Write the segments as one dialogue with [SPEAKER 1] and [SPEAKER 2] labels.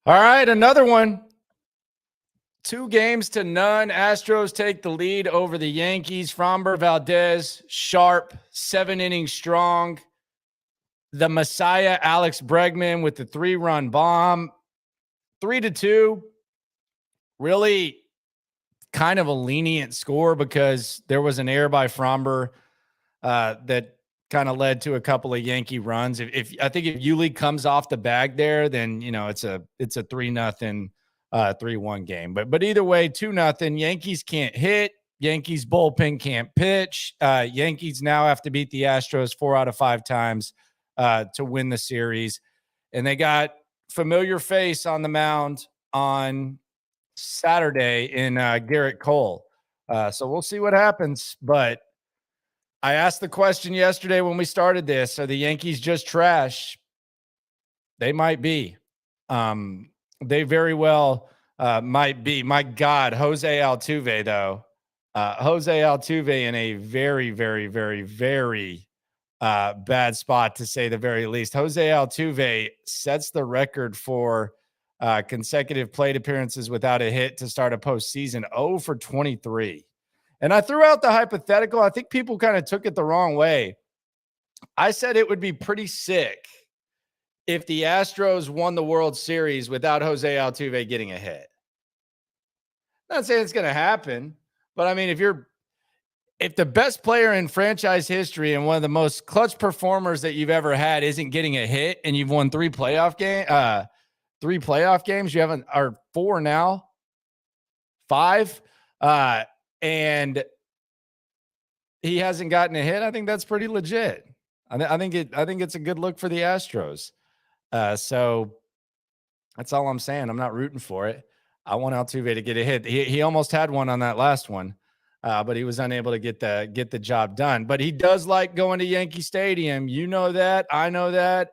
[SPEAKER 1] All right, another one. 2-0. Astros take the lead over the Yankees. Framber Valdez, sharp, 7 innings strong. The Messiah, Alex Bregman, with the 3-run bomb. 3-2. Really kind of a lenient score because there was an error by Framber that kind of led to a couple of Yankee runs. If I think if Yuli comes off the bag there, then it's a 3-0, 3-1 game. But either way, 2-0. Yankees can't hit. Yankees bullpen can't pitch. Yankees now have to beat the Astros 4 out of 5 times to win the series, and they got familiar face on the mound on Saturday in Garrett Cole. So we'll see what happens, but I asked the question yesterday when we started this, are the Yankees just trash? They might be. They very well might be. My God, Jose Altuve, though. Jose Altuve in a very, very, very, very bad spot, to say the very least. Jose Altuve sets the record for consecutive plate appearances without a hit to start a postseason, 0 for 23. And I threw out the hypothetical. I think people kind of took it the wrong way. I said it would be pretty sick if the Astros won the World Series without Jose Altuve getting a hit. Not saying it's going to happen, but I mean, if the best player in franchise history and one of the most clutch performers that you've ever had isn't getting a hit, and you've won 3 playoff games, you haven't, or 4 now, 5, and he hasn't gotten a hit, I think that's pretty legit. I think it's a good look for the Astros. So that's all I'm saying. I'm not rooting for it. I want Altuve to get a hit. He almost had one on that last one, but he was unable to get the job done. But he does like going to Yankee Stadium. You know that. I know that.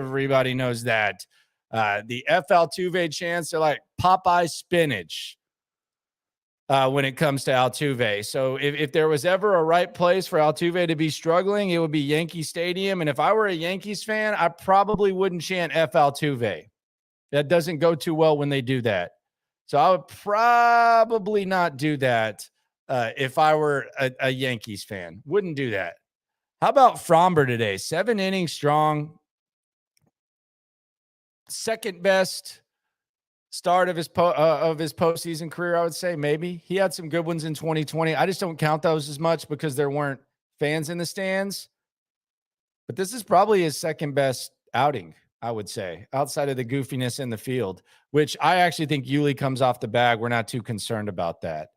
[SPEAKER 1] Everybody knows that. The F. Altuve chants are like Popeye spinach. When it comes to Altuve. So if there was ever a right place for Altuve to be struggling, it would be Yankee Stadium. And if I were a Yankees fan, I probably wouldn't chant F. Altuve. That doesn't go too well when they do that. So I would probably not do that if I were a Yankees fan. Wouldn't do that. How about Framber today? 7 innings strong. Second best start of his postseason career, I would say. Maybe he had some good ones in 2020. I just don't count those as much because there weren't fans in the stands. But this is probably his second best outing, I would say, outside of the goofiness in the field, which I actually think Yuli comes off the bag. We're not too concerned about that.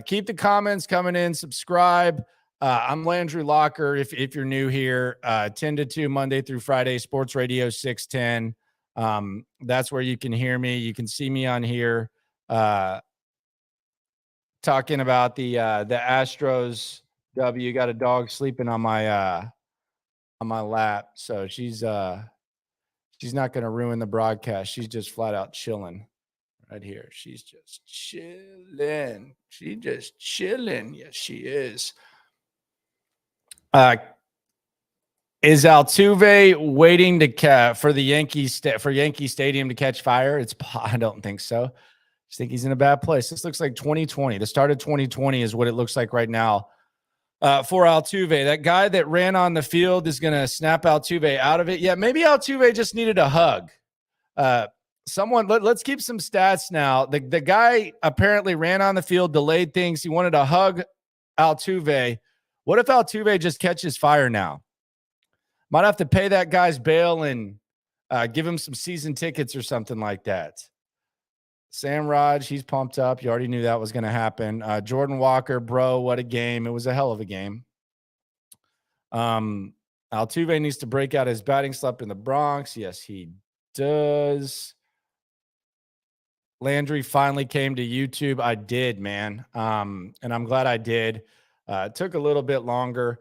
[SPEAKER 1] Keep the comments coming in. Subscribe. I'm Landry Locker. If you're new here, 10 to 2 Monday through Friday, Sports Radio 610. That's where you can hear me. You can see me on here talking about the Astros W. Got a dog sleeping on my lap, so she's not going to ruin the broadcast. She's just flat out chilling right here. She's just chilling. She just chilling. Yes, she is. Is Altuve waiting for the Yankees for Yankee Stadium to catch fire? I don't think so. I just think he's in a bad place. This looks like 2020. The start of 2020 is what it looks like right now for Altuve. That guy that ran on the field is going to snap Altuve out of it. Yeah, maybe Altuve just needed a hug. Let's keep some stats now. The guy apparently ran on the field, delayed things. He wanted to hug Altuve. What if Altuve just catches fire now? Might have to pay that guy's bail and give him some season tickets or something like that. Sam Raj, he's pumped up. You already knew that was going to happen. Jordan Walker, bro, what a game. It was a hell of a game. Altuve needs to break out his batting slump in the Bronx. Yes, he does. Landry finally came to YouTube. I did, man. And I'm glad I did. It took a little bit longer.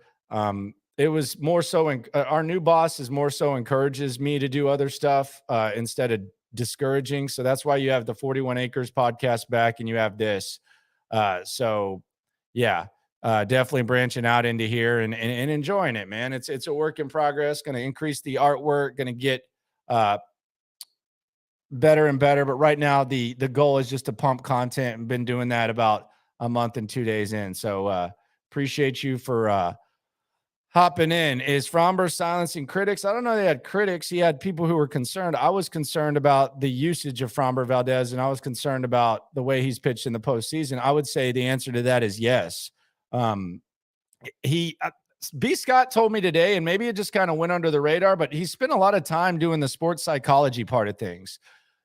[SPEAKER 1] It was more so our new boss is more so encourages me to do other stuff instead of discouraging. So that's why you have the 41 Acres podcast back and you have this. So yeah, definitely branching out into here and enjoying it, man. It's a work in progress. Going to increase the artwork. Going to get better and better. But right now, the goal is just to pump content, and been doing that about a month and 2 days in. So appreciate you for hopping in. Is Framber silencing critics? I don't know. They had critics. He had people who were concerned. I was concerned about the usage of Framber Valdez, and I was concerned about the way he's pitched in the postseason. I would say the answer to that is yes. B. Scott told me today, and maybe it just kind of went under the radar, but he spent a lot of time doing the sports psychology part of things.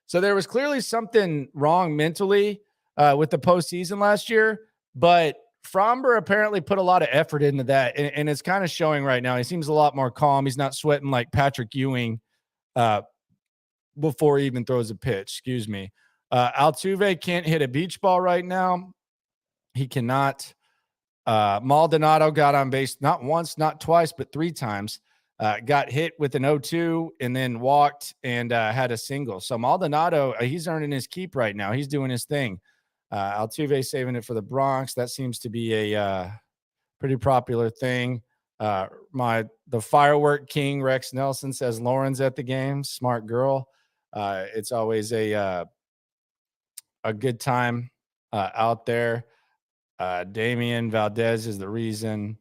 [SPEAKER 1] So there was clearly something wrong mentally with the postseason last year, but Framber apparently put a lot of effort into that, and it's kind of showing right now. He seems a lot more calm. He's not sweating like Patrick Ewing before he even throws a pitch. Excuse me. Altuve can't hit a beach ball right now. He cannot. Maldonado got on base not once, not twice, but 3 times. Got hit with an 0-2 and then walked and had a single. So Maldonado, he's earning his keep right now. He's doing his thing. Altuve saving it for the Bronx. That seems to be a pretty popular thing. The firework king, Rex Nelson, says Lauren's at the game. Smart girl. It's always a good time out there. Damian Valdez is the reason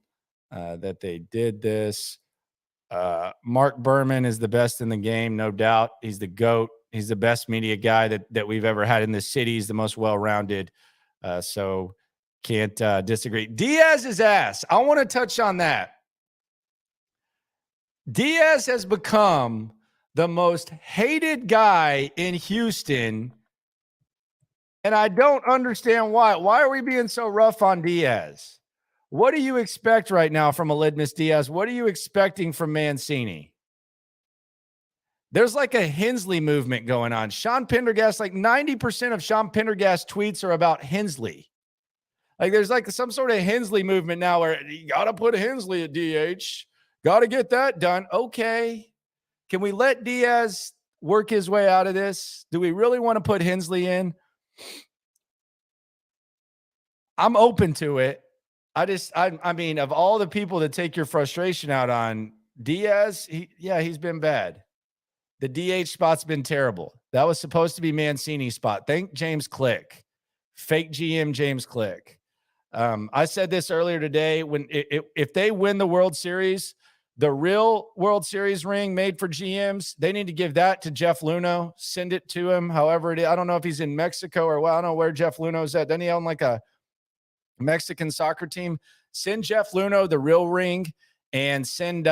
[SPEAKER 1] that they did this. Mark Berman is the best in the game, no doubt. He's the GOAT. He's the best media guy that we've ever had in the city. He's the most well-rounded. So can't disagree. Diaz's ass. I want to touch on that. Diaz has become the most hated guy in Houston, and I don't understand why. Why are we being so rough on Diaz? What do you expect right now from Aledmys Diaz? What are you expecting from Mancini? There's like a Hensley movement going on. Sean Pendergast, like 90% of Sean Pendergast tweets are about Hensley. Like there's like some sort of Hensley movement now where you got to put Hensley at DH. Got to get that done. Okay. Can we let Diaz work his way out of this? Do we really want to put Hensley in? I'm open to it. I mean, of all the people to take your frustration out on, Diaz, he's been bad. The DH spot's been terrible. That was supposed to be Mancini's spot. Thank James Click. Fake GM James Click. I said this earlier today. If they win the World Series, the real World Series ring made for GMs, they need to give that to Jeff Luhnow. Send it to him, however it is. I don't know if he's in Mexico or I don't know where Jeff Luhnow's at. Doesn't he own like a Mexican soccer team? Send Jeff Luhnow the real ring and send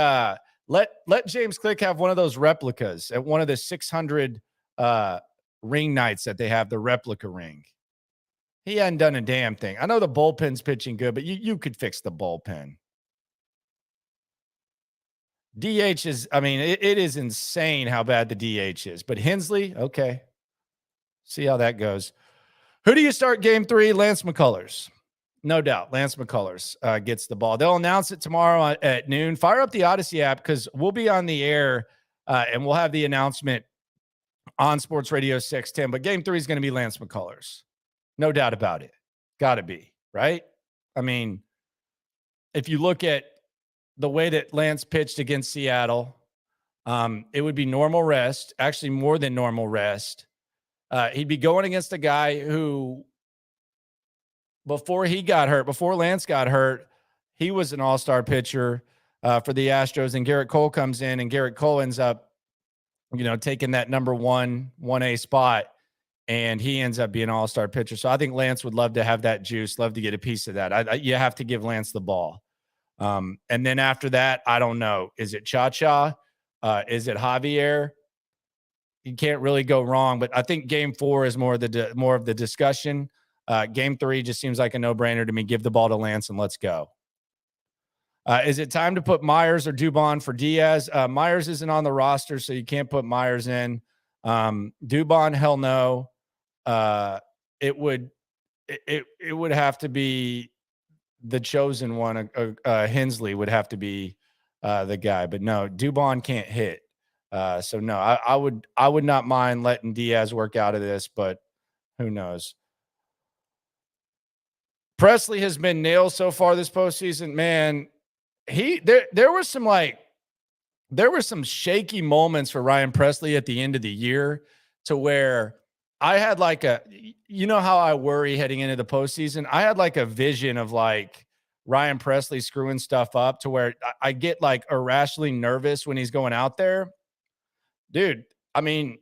[SPEAKER 1] let James Click have one of those replicas at one of the 600 ring nights that they have, the replica ring. He hadn't done a damn thing. I know the bullpen's pitching good, but you could fix the bullpen. DH is, I mean, it is insane how bad the DH is. But Hensley, okay. See how that goes. Who do you start game 3? Lance McCullers. No doubt. Lance McCullers gets the ball. They'll announce it tomorrow at noon. Fire up the Odyssey app because we'll be on the air and we'll have the announcement on Sports Radio 610. But game 3 is going to be Lance McCullers. No doubt about it. Got to be, right? I mean, if you look at the way that Lance pitched against Seattle, it would be normal rest, actually more than normal rest. He'd be going against a guy who, before Lance got hurt, he was an all-star pitcher for the Astros, and Garrett Cole comes in, and Garrett Cole ends up, taking that number 1A spot, and he ends up being an all-star pitcher. So I think Lance would love to have that juice, love to get a piece of that. You have to give Lance the ball. And then after that, I don't know. Is it Cha-Cha? Is it Javier? You can't really go wrong, but I think game 4 is more of the discussion. Game 3 just seems like a no-brainer to me. Give the ball to Lance and let's go. Is it time to put Myers or Dubon for Diaz? Myers isn't on the roster, so you can't put Myers in. Dubon, hell no. It would have to be the chosen one. Hensley would have to be the guy, but no, Dubon can't hit. So no, I would not mind letting Diaz work out of this, but who knows? Presley has been nailed so far this postseason. Man, there were some shaky moments for Ryan Presley at the end of the year to where I had like you know how I worry heading into the postseason? I had like a vision of like Ryan Presley screwing stuff up to where I get like irrationally nervous when he's going out there. Dude, I mean,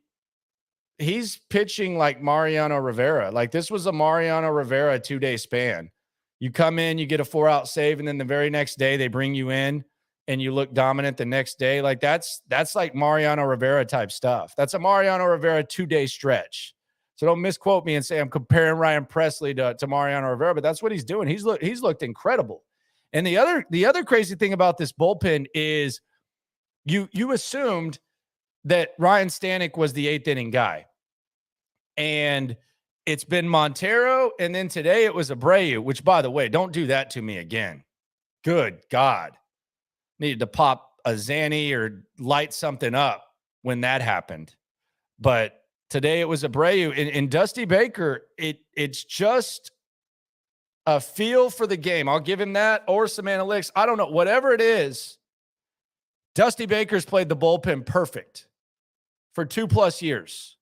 [SPEAKER 1] he's pitching like Mariano Rivera. Like this was a Mariano Rivera 2-day span. You come in, you get a 4-out save, and then the very next day they bring you in and you look dominant the next day. Like that's like Mariano Rivera type stuff. That's a Mariano Rivera 2-day stretch. So don't misquote me and say I'm comparing Ryan Presley to Mariano Rivera, but that's what he's doing. He's looked incredible. And the other crazy thing about this bullpen is you assumed that Ryan Stanek was the 8th inning guy. And it's been Montero, and then today it was Abreu, which, by the way, don't do that to me again. Good God. Needed to pop a Zanny or light something up when that happened. But today it was Abreu. And Dusty Baker, it's just a feel for the game. I'll give him that, or some analytics. I don't know. Whatever it is, Dusty Baker's played the bullpen perfect for 2+ years.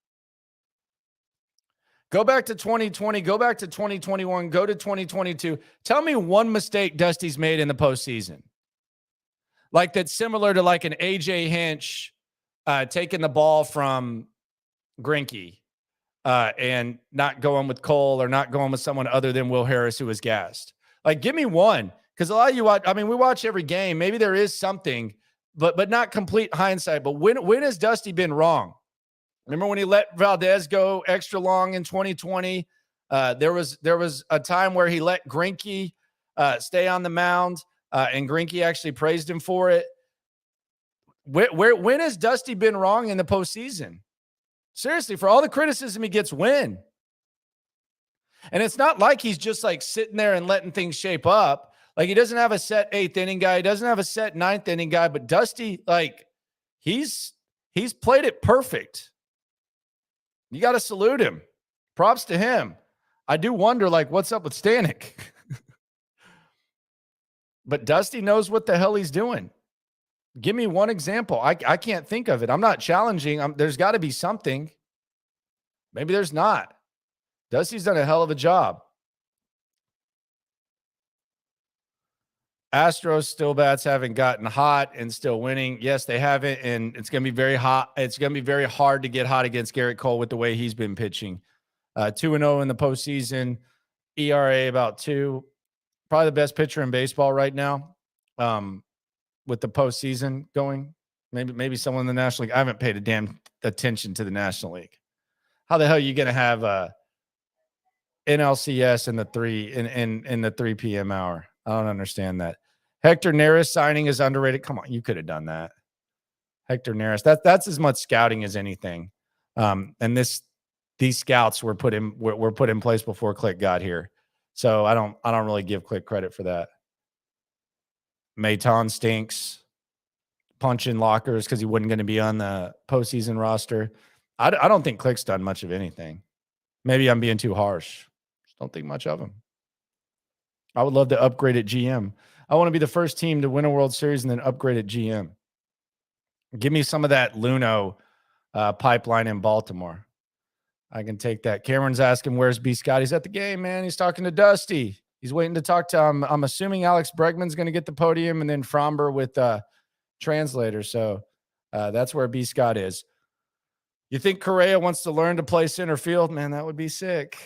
[SPEAKER 1] Go back to 2020, go back to 2021, go to 2022. Tell me one mistake Dusty's made in the postseason. Like that's similar to like an AJ Hinch taking the ball from Greinke and not going with Cole or not going with someone other than Will Harris who was gassed. Like give me one, because a lot of you watch, I mean, we watch every game. Maybe there is something, but not complete hindsight. But when has Dusty been wrong? Remember when he let Valdez go extra long in 2020? There was a time where he let Greinke stay on the mound, and Greinke actually praised him for it. When has Dusty been wrong in the postseason? Seriously, for all the criticism he gets, when? And it's not like he's just like sitting there and letting things shape up. Like he doesn't have a set 8th inning guy. He doesn't have a set 9th inning guy. But Dusty, like he's played it perfect. You got to salute him. Props to him. I do wonder, like, what's up with Stanek? But Dusty knows what the hell he's doing. Give me one example. I can't think of it. I'm not challenging. There's got to be something. Maybe there's not. Dusty's done a hell of a job. Astros still bats haven't gotten hot and still winning. Yes, they haven't, and it's going to be very hot. It's going to be very hard to get hot against Garrett Cole with the way he's been pitching. 2-0 in the postseason, ERA about 2. Probably the best pitcher in baseball right now. With the postseason going, maybe someone in the National League. I haven't paid a damn attention to the National League. How the hell are you going to have NLCS in the 3 p.m. hour? I don't understand that. Hector Neris signing is underrated. Come on, you could have done that. Hector Neris. That's as much scouting as anything. And these scouts were put in place before Click got here. So I don't really give Click credit for that. Maton stinks. Punching lockers because he wasn't going to be on the postseason roster. I don't think Click's done much of anything. Maybe I'm being too harsh. Just don't think much of him. I would love to upgrade at GM. I want to be the first team to win a World Series and then upgrade at GM. Give me some of that Luno pipeline in Baltimore. I can take that. Cameron's asking, where's B. Scott? He's at the game, man. He's talking to Dusty. He's waiting to talk to him. I'm assuming Alex Bregman's going to get the podium and then Framber with translator. So that's where B. Scott is. You think Correa wants to learn to play center field? Man, that would be sick.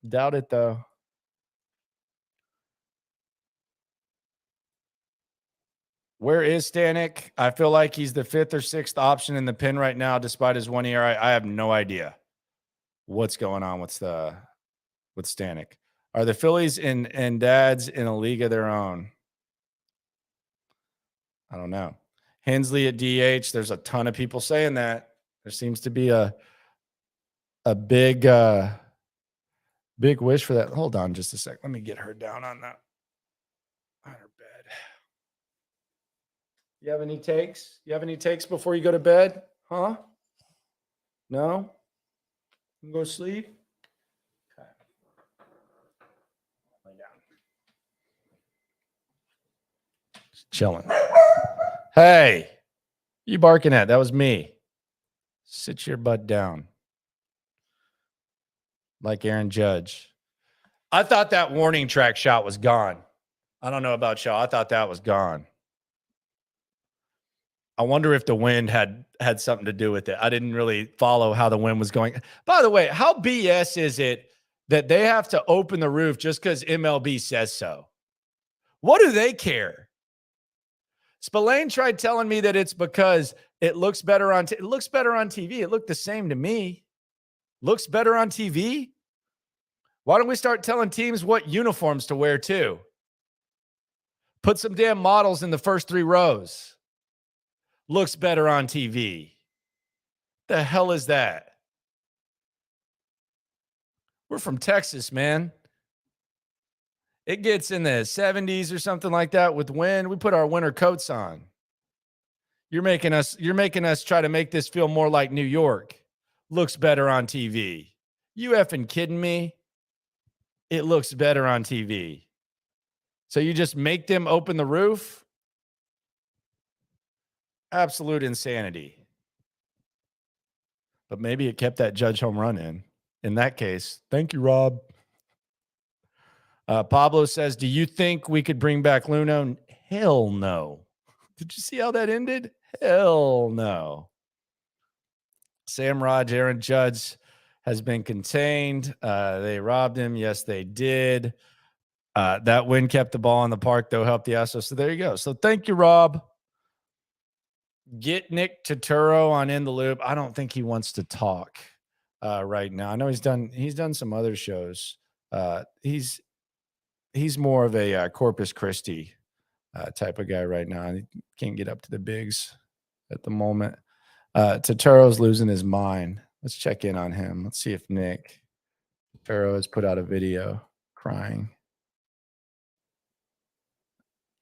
[SPEAKER 1] Doubt it, though. Where is Stanek? I feel like he's the 5th or 6th option in the pen right now, despite his 1 ERA. I have no idea what's going on with Stanek. Are the Phillies and Dads in a league of their own? I don't know. Hensley at DH. There's a ton of people saying that. There seems to be a big wish for that. Hold on just a sec. Let me get her down on her bed. You have any takes? You have any takes before you go to bed? Huh? No? You go to sleep? Okay. Lay down. Just chilling. Hey, you barking at? That was me. Sit your butt down. Like Aaron Judge. I thought that warning track shot was gone. I don't know about y'all. I thought that was gone. I wonder if the wind had something to do with it. I didn't really follow how the wind was going. By the way, how BS is it that they have to open the roof just because MLB says so? What do they care? Spillane tried telling me that it's because it looks better on it looks better on TV. It looked the same to me. Looks better on TV. Why don't we start telling teams what uniforms to wear too? Put some damn models in the first 3 rows. Looks better on TV. The hell is that? We're from Texas, man. It gets in the 70s or something like that with wind. We put our winter coats on. You're making us try to make this feel more like New York. Looks better on TV. You effing kidding me? It looks better on TV. So you just make them open the roof? Absolute insanity. But maybe it kept that Judge home run in. In that case, thank you, Rob. Pablo says, do you think we could bring back Luno? Hell no. Did you see how that ended? Hell no. Sam Raj, Aaron Judge has been contained. They robbed him. Yes, they did. That win kept the ball in the park, though, helped the Astros. So there you go. So thank you, Rob. Get Nick Turturro on In the Loop. I don't think he wants to talk right now. I know he's done some other shows. He's more of a Corpus Christi type of guy right now. He can't get up to the bigs at the moment. Turturro's losing his mind. Let's check in on him. Let's see if Nick Turturro has put out a video crying.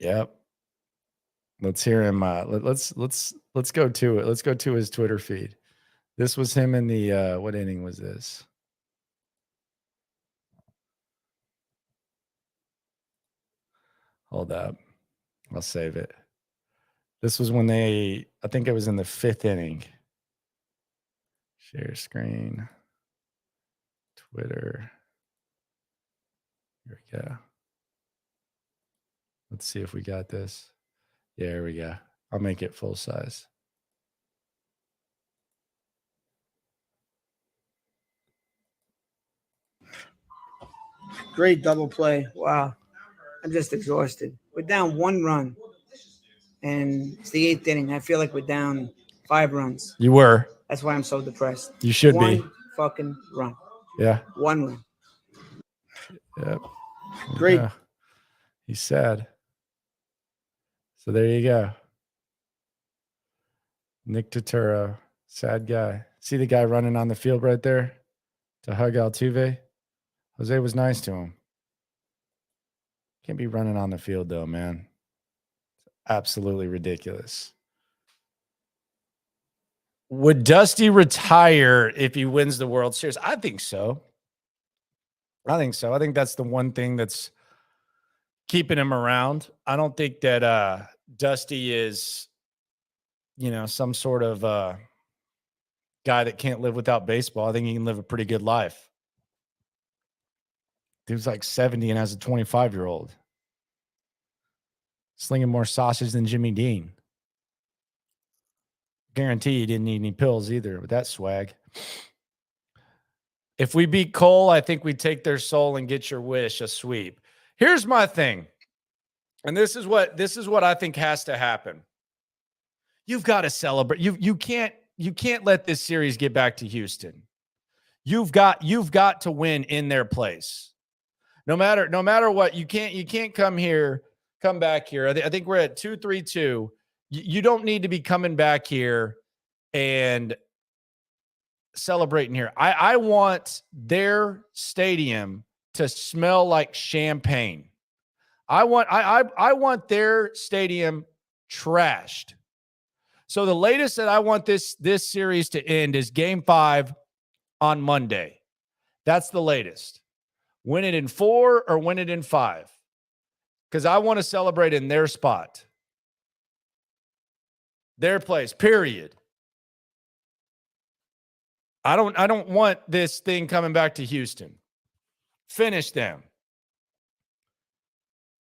[SPEAKER 1] Yep. Let's hear him. Let's go to it. Let's go to his Twitter feed. This was him in the what inning was this? Hold up. I'll save it. This was when I think it was in the 5th inning. Share screen. Twitter. Here we go. Let's see if we got this. Yeah, here we go. I'll make it full size.
[SPEAKER 2] Great double play. Wow. I'm just exhausted. We're down 1 run. And it's the 8th inning. I feel like we're down 5 runs.
[SPEAKER 1] You were.
[SPEAKER 2] That's why I'm so depressed.
[SPEAKER 1] You should be.
[SPEAKER 2] 1 fucking run.
[SPEAKER 1] Yeah.
[SPEAKER 2] 1 run.
[SPEAKER 1] Yep.
[SPEAKER 2] Great.
[SPEAKER 1] Yeah. He's sad. So there you go. Nick Turturro, sad guy. See the guy running on the field right there to hug Altuve? Jose was nice to him. Can't be running on the field though, man. Absolutely ridiculous. Would Dusty retire if he wins the World Series? I think so. I think that's the one thing that's keeping him around. I don't think that Dusty is, some sort of guy that can't live without baseball. I think he can live a pretty good life. Dude's like 70 and has a 25-year-old. Slinging more sausage than Jimmy Dean. Guarantee he didn't need any pills either with that swag. If we beat Cole, I think we take their soul and get your wish, a sweep. Here's my thing. And this is what I think has to happen. You've got to celebrate. You can't let this series get back to Houston. You've got to win in their place. No matter what, you can't come back here. I think we're at 2-3-2. You don't need to be coming back here and celebrating here. I want their stadium to smell like champagne. I want their stadium trashed. So the latest that I want this series to end is Game 5 on Monday. That's the latest. Win it in 4 or win it in 5. Because I want to celebrate in their spot. Their place, period. I don't want this thing coming back to Houston. Finish them.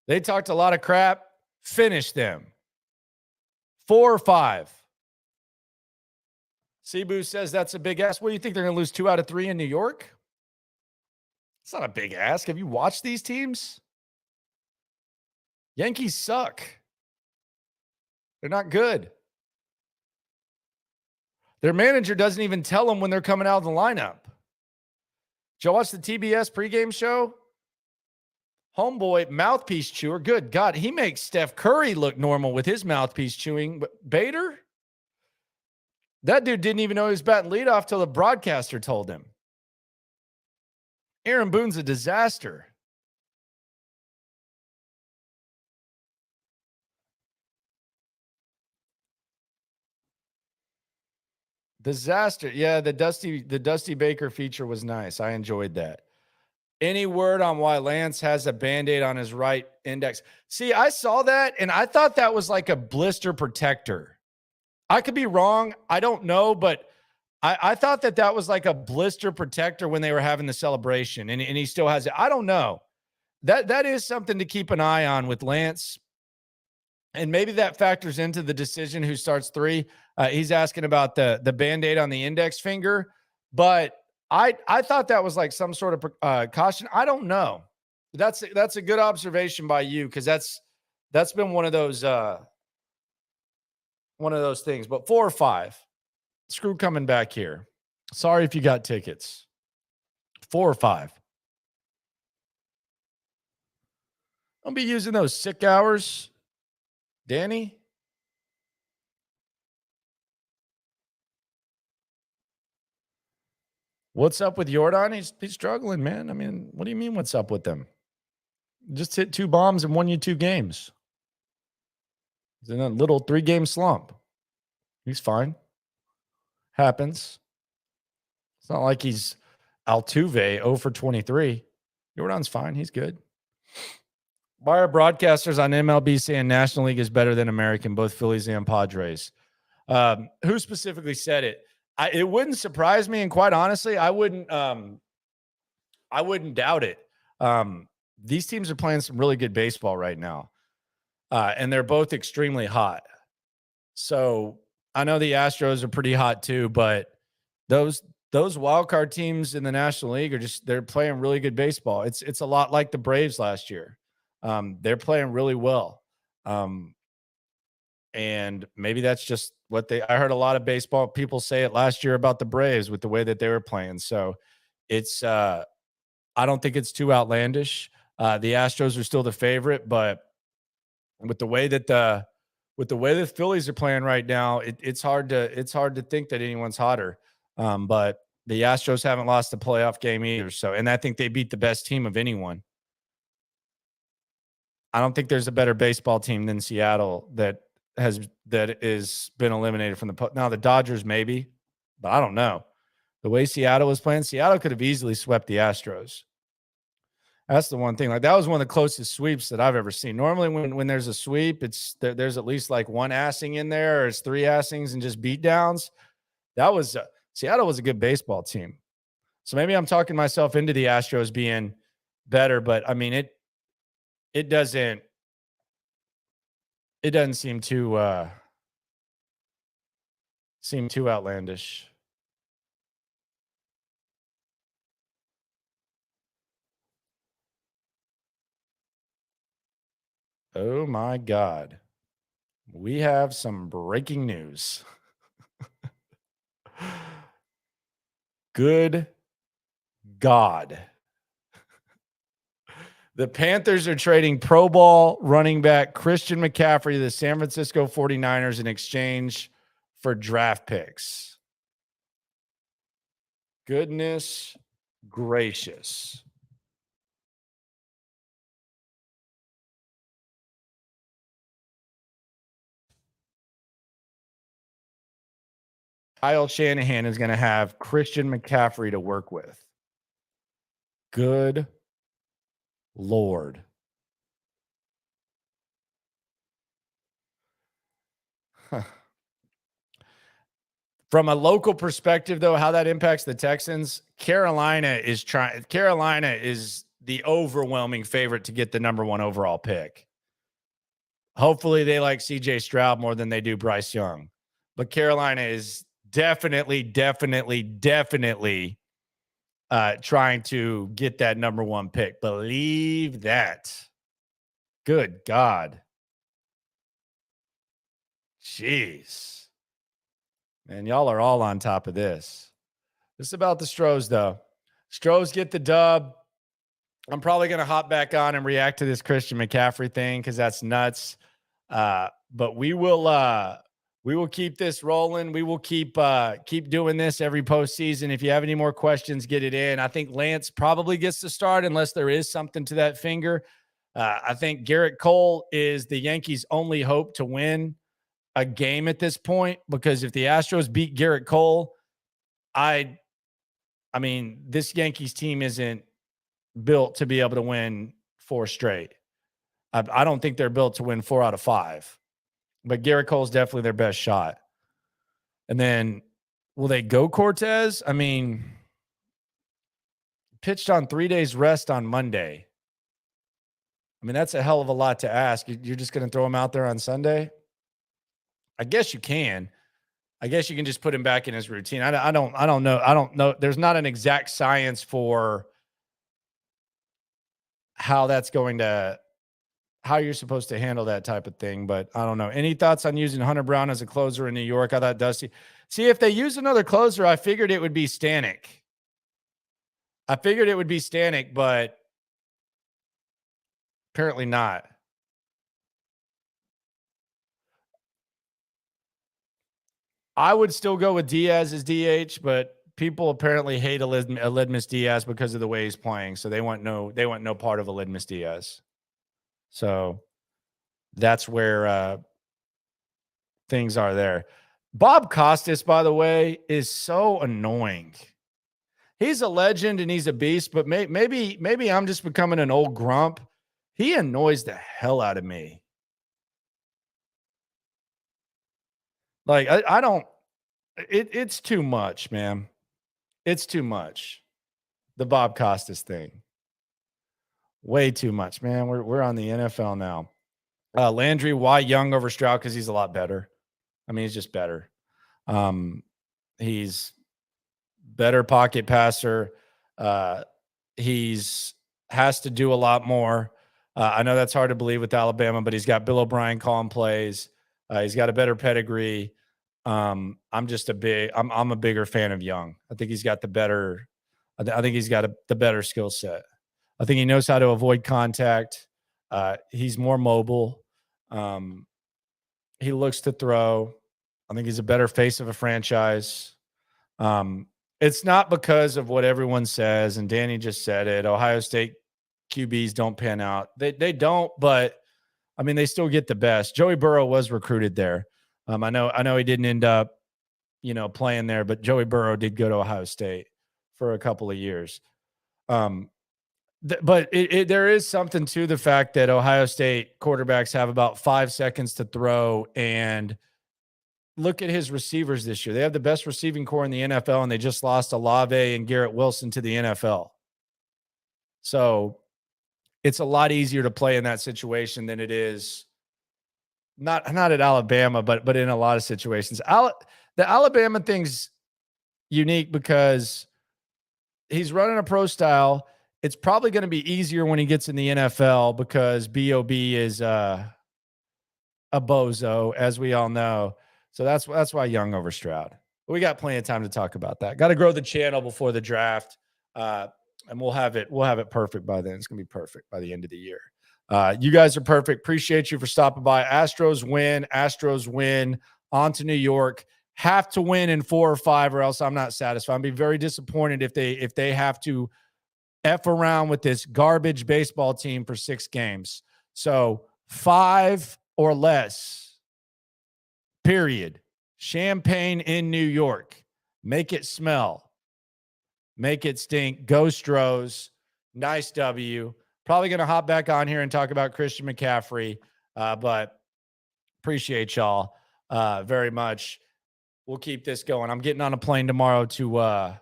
[SPEAKER 1] They talked a lot of crap. Finish them. 4 or 5. Cebu says that's a big ask. What do you think? They're going to lose 2 out of 3 in New York? It's not a big ask. Have you watched these teams? Yankees suck. They're not good. Their manager doesn't even tell them when they're coming out of the lineup. Did you watch the TBS pregame show? Homeboy, mouthpiece chewer. Good God, he makes Steph Curry look normal with his mouthpiece chewing. But Bader? That dude didn't even know he was batting leadoff till the broadcaster told him. Aaron Boone's a disaster. Disaster. Yeah, the Dusty Baker feature was nice. I enjoyed that. Any word on why Lance has a Band-Aid on his right index? See, I saw that, and I thought that was like a blister protector. I could be wrong. I don't know, but I thought that was like a blister protector when they were having the celebration, and he still has it. I don't know. That is something to keep an eye on with Lance, and maybe that factors into the decision who starts 3. He's asking about the Band-Aid on the index finger, but I thought that was like some sort of caution. I don't know. That's a good observation by you, because that's been one of those things. But 4 or 5. Screw coming back here. Sorry if you got tickets. 4 or 5. Don't be using those sick hours, Danny. What's up with Jordan? He's struggling, man. I mean, what do you mean what's up with them? Just hit 2 bombs and won you 2 games. He's in a little 3-game slump. He's fine. Happens. It's not like he's Altuve 0 for 23. Jordan's fine. He's good. Why are broadcasters on MLB saying National League is better than American, both Phillies and Padres? Who specifically said it? It wouldn't surprise me, and quite honestly, I wouldn't doubt it. These teams are playing some really good baseball right now, and they're both extremely hot. So I know the Astros are pretty hot too, but those wild card teams in the National League they're playing really good baseball. It's a lot like the Braves last year. They're playing really well. And maybe that's just I heard a lot of baseball people say it last year about the Braves with the way that they were playing. So it's, I don't think it's too outlandish. The Astros are still the favorite, but with the way that the Phillies are playing right now, it's hard to think that anyone's hotter. But the Astros haven't lost a playoff game either. So, and I think they beat the best team of anyone. I don't think there's a better baseball team than Seattle that is been eliminated from now the Dodgers maybe, but I don't know. The way Seattle was playing, Seattle could have easily swept the Astros. That's the one thing. Like, that was one of the closest sweeps that I've ever seen. Normally when there's a sweep, there's at least like 1 assing in there, or it's 3 assings and just beat downs. That was Seattle was a good baseball team. So maybe I'm talking myself into the Astros being better, but I mean, it doesn't seem too outlandish. Oh my God. We have some breaking news. Good God. The Panthers are trading Pro Bowl running back Christian McCaffrey to the San Francisco 49ers in exchange for draft picks. Goodness gracious. Kyle Shanahan is going to have Christian McCaffrey to work with. Good Lord. From a local perspective, though, how that impacts the Texans, Carolina is the overwhelming favorite to get the number 1 overall pick. Hopefully they like CJ Stroud more than they do Bryce Young. But Carolina is definitely trying to get that number 1 pick. Believe that. Good God. Jeez. Man, y'all are all on top of this. This is about the Stros, though. Stros get the dub. I'm probably going to hop back on and react to this Christian McCaffrey thing because that's nuts. But we will keep this rolling. We will keep doing this every postseason. If you have any more questions, get it in. I think Lance probably gets to start unless there is something to that finger. I think Garrett Cole is the Yankees' only hope to win a game at this point, because if the Astros beat Garrett Cole, I mean, this Yankees team isn't built to be able to win 4 straight. I don't think they're built to win 4 out of 5, but Garrett Cole's definitely their best shot. And then will they go Cortez? I mean, pitched on 3 days rest on Monday. I mean, that's a hell of a lot to ask. You're just going to throw him out there on Sunday? I guess you can. I guess you can just put him back in his routine. I don't know. I don't know. There's not an exact science for how you're supposed to handle that type of thing, but I don't know. Any thoughts on using Hunter Brown as a closer in New York? I thought Dusty. See, if they use another closer, I figured it would be Stanek. But apparently not. I would still go with Diaz as DH, but people apparently hate Aledmys Diaz because of the way he's playing. So they want no part of Aledmys Diaz. So that's where things are there. Bob Costas, by the way, is so annoying. He's a legend and he's a beast, but maybe I'm just becoming an old grump. He annoys the hell out of me. Like, I don't, it's too much, man. It's too much. The Bob Costas thing. Way too much, man. We're on the NFL now. Landry, why Young over Stroud? Because he's a lot better. I mean, he's just better. He's better pocket passer. He's has to do a lot more. I know that's hard to believe with Alabama, but he's got Bill O'Brien calling plays. He's got a better pedigree. I'm a bigger fan of Young. I think he's got the better. I think he's got the better skill set. I think he knows how to avoid contact. He's more mobile. He looks to throw. I think he's a better face of a franchise. It's not because of what everyone says, and Danny just said it. Ohio State QBs don't pan out. They don't, but I mean, they still get the best. Joey Burrow was recruited there. I know he didn't end up, playing there, but Joey Burrow did go to Ohio State for a couple of years. But there is something to the fact that Ohio State quarterbacks have about 5 seconds to throw, and look at his receivers this year. They have the best receiving core in the NFL, and they just lost Olave and Garrett Wilson to the NFL. So it's a lot easier to play in that situation than it is not at Alabama, but in a lot of situations. The Alabama thing's unique because he's running a pro style. It's probably going to be easier when he gets in the NFL because B.O.B. is a bozo, as we all know. So that's why Young over Stroud. We got plenty of time to talk about that. Got to grow the channel before the draft, and we'll have it perfect by then. It's going to be perfect by the end of the year. You guys are perfect. Appreciate you for stopping by. Astros win. On to New York. Have to win in 4 or 5, or else I'm not satisfied. I'd be very disappointed if they have to F around with this garbage baseball team for 6 games. So 5 or less, period. Champagne in New York. Make it smell. Make it stink. Go Stros. Nice W. Probably going to hop back on here and talk about Christian McCaffrey, but appreciate y'all very much. we'll keep this going. I'm getting on a plane tomorrow to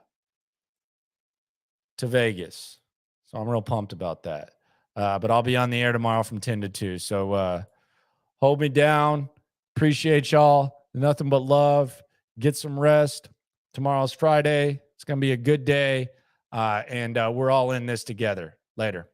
[SPEAKER 1] Vegas. So I'm real pumped about that. But I'll be on the air tomorrow from 10 to 2. So hold me down. Appreciate y'all. Nothing but love. Get some rest. Tomorrow's Friday. It's going to be a good day. And we're all in this together. Later.